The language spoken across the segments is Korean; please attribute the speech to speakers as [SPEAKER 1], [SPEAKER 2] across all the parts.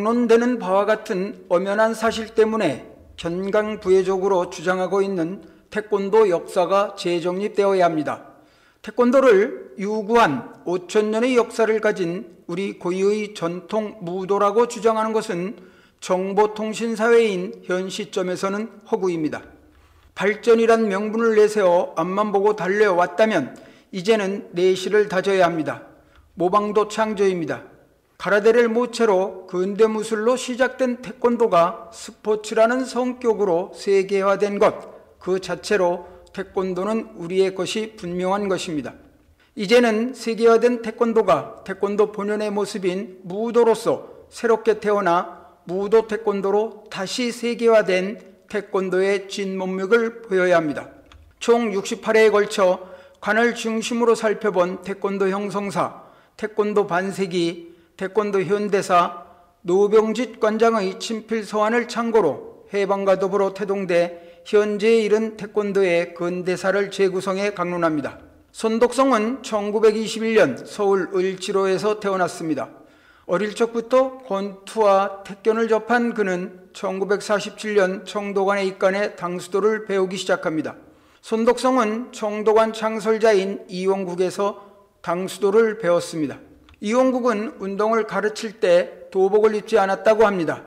[SPEAKER 1] 공론되는 바와 같은 엄연한 사실 때문에 견강부회적으로 주장하고 있는 태권도 역사가 재정립되어야 합니다. 태권도를 유구한 5,000년의 역사를 가진 우리 고유의 전통 무도라고 주장하는 것은 정보통신사회인 현 시점에서는 허구입니다. 발전이란 명분을 내세워 앞만 보고 달려왔다면 이제는 내실을 다져야 합니다. 모방도 창조입니다. 가라데를 모체로 근대무술로 시작된 태권도가 스포츠라는 성격으로 세계화된 것 그 자체로 태권도는 우리의 것이 분명한 것입니다. 이제는 세계화된 태권도가 태권도 본연의 모습인 무도로서 새롭게 태어나 무도 태권도로 다시 세계화된 태권도의 진면목을 보여야 합니다. 총 68회에 걸쳐 관을 중심으로 살펴본 태권도 형성사, 태권도 반세기, 태권도 현대사, 노병짓 관장의 친필 서한을 참고로 해방과 더불어 태동돼 현재에 이른 태권도의 근대사를 재구성해 강론합니다. 손독성은 1921년 서울 을지로에서 태어났습니다. 어릴 적부터 권투와 태권을 접한 그는 1947년 청도관에 입관해 당수도를 배우기 시작합니다. 손독성은 청도관 창설자인 이원국에서 당수도를 배웠습니다. 이원국은 운동을 가르칠 때 도복을 입지 않았다고 합니다.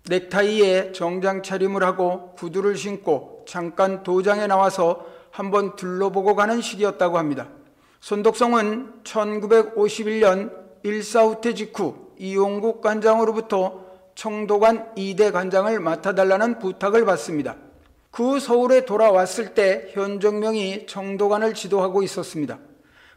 [SPEAKER 1] 넥타이에 정장 차림을 하고 구두를 신고 잠깐 도장에 나와서 한번 둘러보고 가는 시기였다고 합니다. 손독성은 1951년 일사후퇴 직후 이용국 관장으로부터 청도관 2대 관장을 맡아달라는 부탁을 받습니다. 그 후 서울에 돌아왔을 때 현정명이 청도관을 지도하고 있었습니다.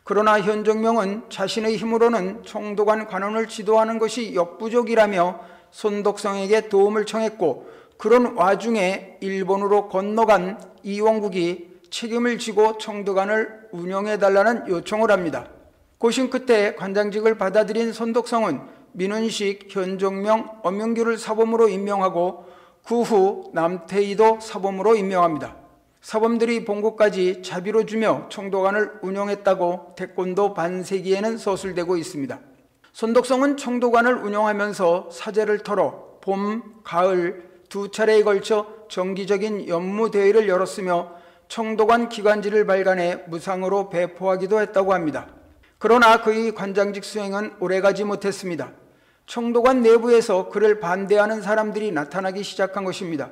[SPEAKER 1] 그러나 현정명은 자신의 힘으로는 청도관 관원을 지도하는 것이 역부족이라며 손독성에게 도움을 청했고 그런 와중에 일본으로 건너간 이원국이 책임을 지고 청도관을 운영해달라는 요청을 합니다. 고심 끝에 관장직을 받아들인 손독성은 민은식, 현정명, 엄영규를 사범으로 임명하고 그 후 남태희도 사범으로 임명합니다. 사범들이 본국까지 자비로 주며 청도관을 운영했다고 태권도 반세기에는 서술되고 있습니다. 손독성은 청도관을 운영하면서 사제를 털어 봄, 가을 두 차례에 걸쳐 정기적인 연무대회를 열었으며 청도관 기관지를 발간해 무상으로 배포하기도 했다고 합니다. 그러나 그의 관장직 수행은 오래가지 못했습니다. 청도관 내부에서 그를 반대하는 사람들이 나타나기 시작한 것입니다.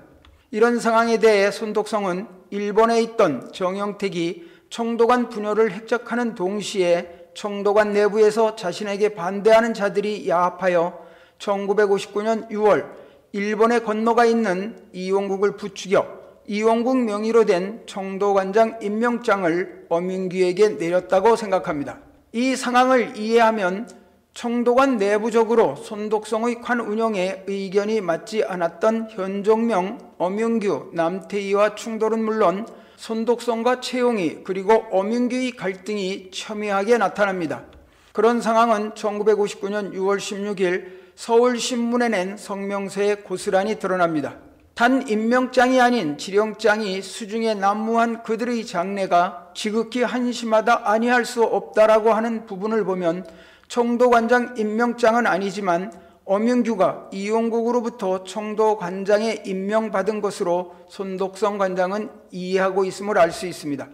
[SPEAKER 1] 이런 상황에 대해 손독성은 일본에 있던 정영택이 청도관 분열을 획작하는 동시에 청도관 내부에서 자신에게 반대하는 자들이 야합하여 1959년 6월 일본에 건너가 있는 이원국을 부추겨 이원국 명의로 된 청도관장 임명장을 엄윤규에게 내렸다고 생각합니다. 이 상황을 이해하면 청도관 내부적으로 손독성의 관 운영에 의견이 맞지 않았던 현정명, 엄윤규, 남태희와 충돌은 물론 손독성과 채용이 그리고 엄윤규의 갈등이 첨예하게 나타납니다. 그런 상황은 1959년 6월 16일 서울신문에 낸 성명서에 고스란히 드러납니다. 단 임명장이 아닌 지령장이 수중에 난무한 그들의 장래가 지극히 한심하다 아니할 수 없다라고 하는 부분을 보면 청도관장 임명장은 아니지만 엄윤규가 이용국으로부터 청도관장에 임명받은 것으로 손독성 관장은 이해하고 있음을 알 수 있습니다.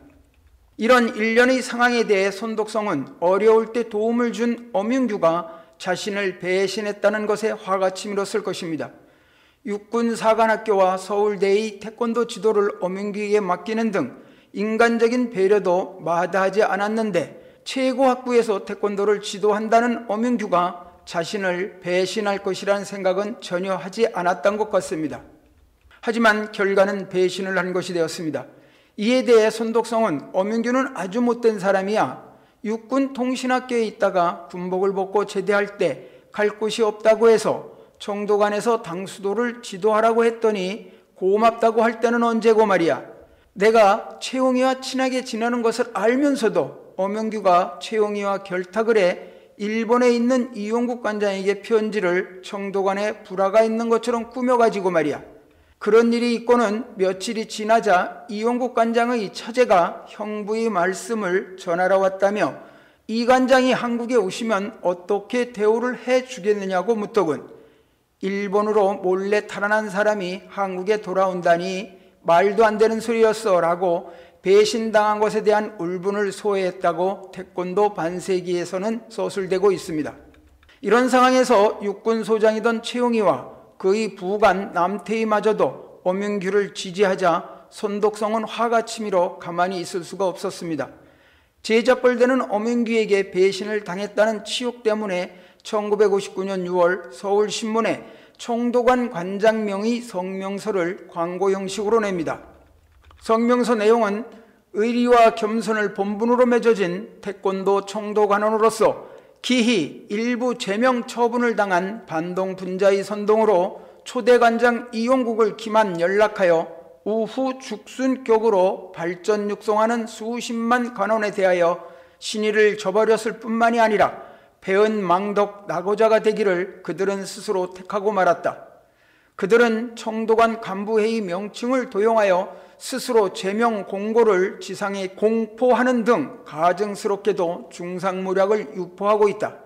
[SPEAKER 1] 이런 일련의 상황에 대해 손독성은 어려울 때 도움을 준 엄윤규가 자신을 배신했다는 것에 화가 치밀었을 것입니다. 육군사관학교와 서울대의 태권도 지도를 엄윤규에게 맡기는 등 인간적인 배려도 마다하지 않았는데 최고학부에서 태권도를 지도한다는 엄윤규가 자신을 배신할 것이라는 생각은 전혀 하지 않았던 것 같습니다. 하지만 결과는 배신을 한 것이 되었습니다. 이에 대해 손독성은 엄윤규는 아주 못된 사람이야. 육군 통신학교에 있다가 군복을 벗고 제대할 때 갈 곳이 없다고 해서 청도관에서 당수도를 지도하라고 했더니 고맙다고 할 때는 언제고 말이야. 내가 최용이와 친하게 지내는 것을 알면서도 엄윤규가 최용이와 결탁을 해 일본에 있는 이용국 관장에게 편지를 청도관에 불화가 있는 것처럼 꾸며가지고 말이야. 그런 일이 있고는 며칠이 지나자 이용국 관장의 처제가 형부의 말씀을 전하러 왔다며 이 관장이 한국에 오시면 어떻게 대우를 해주겠느냐고 묻더군. 일본으로 몰래 탈환한 사람이 한국에 돌아온다니 말도 안 되는 소리였어 라고 배신당한 것에 대한 울분을 소해했다고 태권도 반세기에서는 서술되고 있습니다. 이런 상황에서 육군소장이던 최용희와 그의 부관 남태희마저도 엄윤규를 지지하자 손독성은 화가 치밀어 가만히 있을 수가 없었습니다. 제자뻘되는 엄윤규에게 배신을 당했다는 치욕 때문에 1959년 6월 서울신문에 총독관 관장명의 성명서를 광고 형식으로 냅니다. 성명서 내용은 의리와 겸손을 본분으로 맺어진 태권도 총독관원으로서 기히 일부 제명 처분을 당한 반동 분자의 선동으로 초대관장 이용국을 기만 연락하여 우후 죽순격으로 발전 육성하는 수십만 관원에 대하여 신의를 저버렸을 뿐만이 아니라 배은망덕 낙오자가 되기를 그들은 스스로 택하고 말았다. 그들은 총독관 간부회의 명칭을 도용하여 스스로 제명 공고를 지상에 공포하는 등 가증스럽게도 중상모략을 유포하고 있다.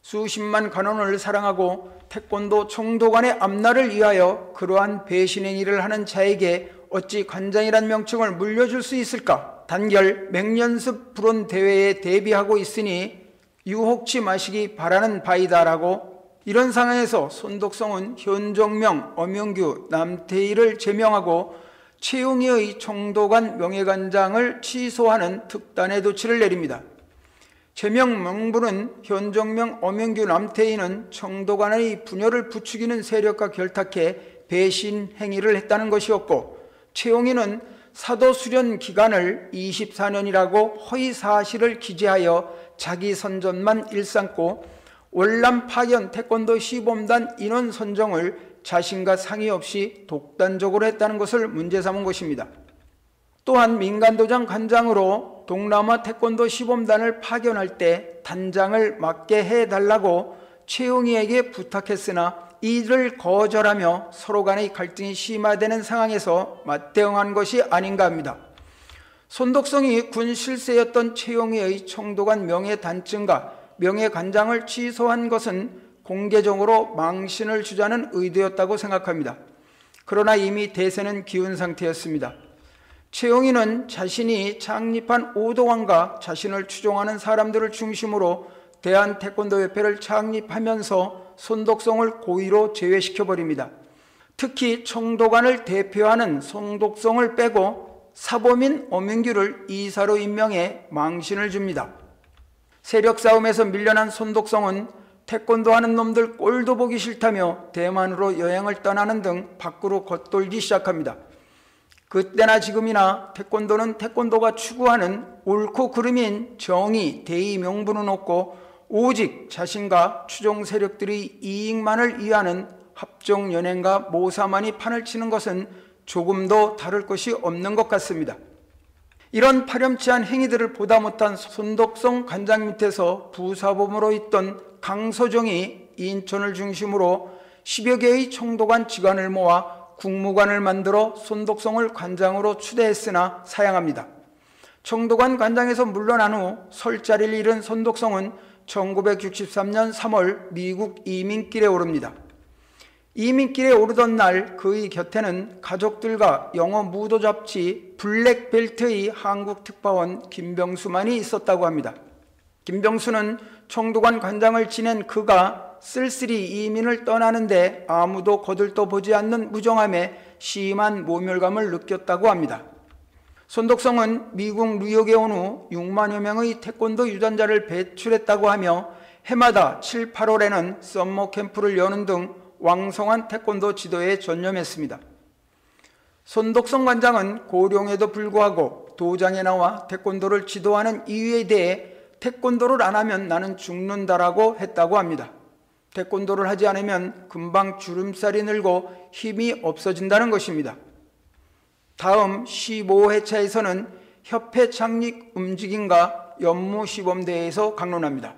[SPEAKER 1] 수십만 관원을 사랑하고 태권도 총독관의 앞날을 위하여 그러한 배신행위를 하는 자에게 어찌 관장이란 명칭을 물려줄 수 있을까? 단결 맹연습 불온 대회에 대비하고 있으니 유혹치 마시기 바라는 바이다라고. 이런 상황에서 손독성은 현종명, 엄윤규, 남태희를 제명하고 최용희의 총독관 명예관장을 취소하는 특단의 조치를 내립니다. 제명 명분은 현종명, 엄윤규, 남태희는 총독관의 분열을 부추기는 세력과 결탁해 배신 행위를 했다는 것이었고, 최용희는 사도 수련 기간을 24년이라고 허위 사실을 기재하여 자기 선전만 일삼고 월남 파견 태권도 시범단 인원 선정을 자신과 상의 없이 독단적으로 했다는 것을 문제 삼은 것입니다. 또한 민간도장 관장으로 동남아 태권도 시범단을 파견할 때 단장을 맡게 해달라고 최용희에게 부탁했으나 이를 거절하며 서로 간의 갈등이 심화되는 상황에서 맞대응한 것이 아닌가 합니다. 손독성이 군 실세였던 최용희의 총독관 명예단증과 명예관장을 취소한 것은 공개적으로 망신을 주자는 의도였다고 생각합니다. 그러나 이미 대세는 기운 상태였습니다. 최용희는 자신이 창립한 오도관과 자신을 추종하는 사람들을 중심으로 대한태권도협회를 창립하면서 손독성을 고의로 제외시켜버립니다. 특히 총독관을 대표하는 손독성을 빼고 사범인 엄윤규를 이사로 임명해 망신을 줍니다. 세력 싸움에서 밀려난 손독성은 태권도 하는 놈들 꼴도 보기 싫다며 대만으로 여행을 떠나는 등 밖으로 겉돌기 시작합니다. 그때나 지금이나 태권도는 태권도가 추구하는 옳고 그름인 정의, 대의 명분은 없고 오직 자신과 추종 세력들의 이익만을 위하는 합종연행과 모사만이 판을 치는 것은 조금도 다를 것이 없는 것 같습니다. 이런 파렴치한 행위들을 보다 못한 손독성 관장 밑에서 부사범으로 있던 강소정이 인천을 중심으로 10여 개의 총독관 직관을 모아 국무관을 만들어 손독성을 관장으로 추대했으나 사양합니다. 총독관 관장에서 물러난 후 설 자리를 잃은 손독성은 1963년 3월 미국 이민길에 오릅니다. 이민길에 오르던 날 그의 곁에는 가족들과 영어 무도 잡지 블랙벨트의 한국 특파원 김병수만이 있었다고 합니다. 김병수는 총독관 관장을 지낸 그가 쓸쓸히 이민을 떠나는데 아무도 거들떠보지 않는 무정함에 심한 모멸감을 느꼈다고 합니다. 손독성은 미국 뉴욕에 온 후 6만여 명의 태권도 유단자를 배출했다고 하며 해마다 7, 8월에는 썸머 캠프를 여는 등 왕성한 태권도 지도에 전념했습니다. 손독성 관장은 고령에도 불구하고 도장에 나와 태권도를 지도하는 이유에 대해 태권도를 안 하면 나는 죽는다라고 했다고 합니다. 태권도를 하지 않으면 금방 주름살이 늘고 힘이 없어진다는 것입니다. 다음 15회차에서는 협회 창립 움직임과 연무 시범대회에서 강론합니다.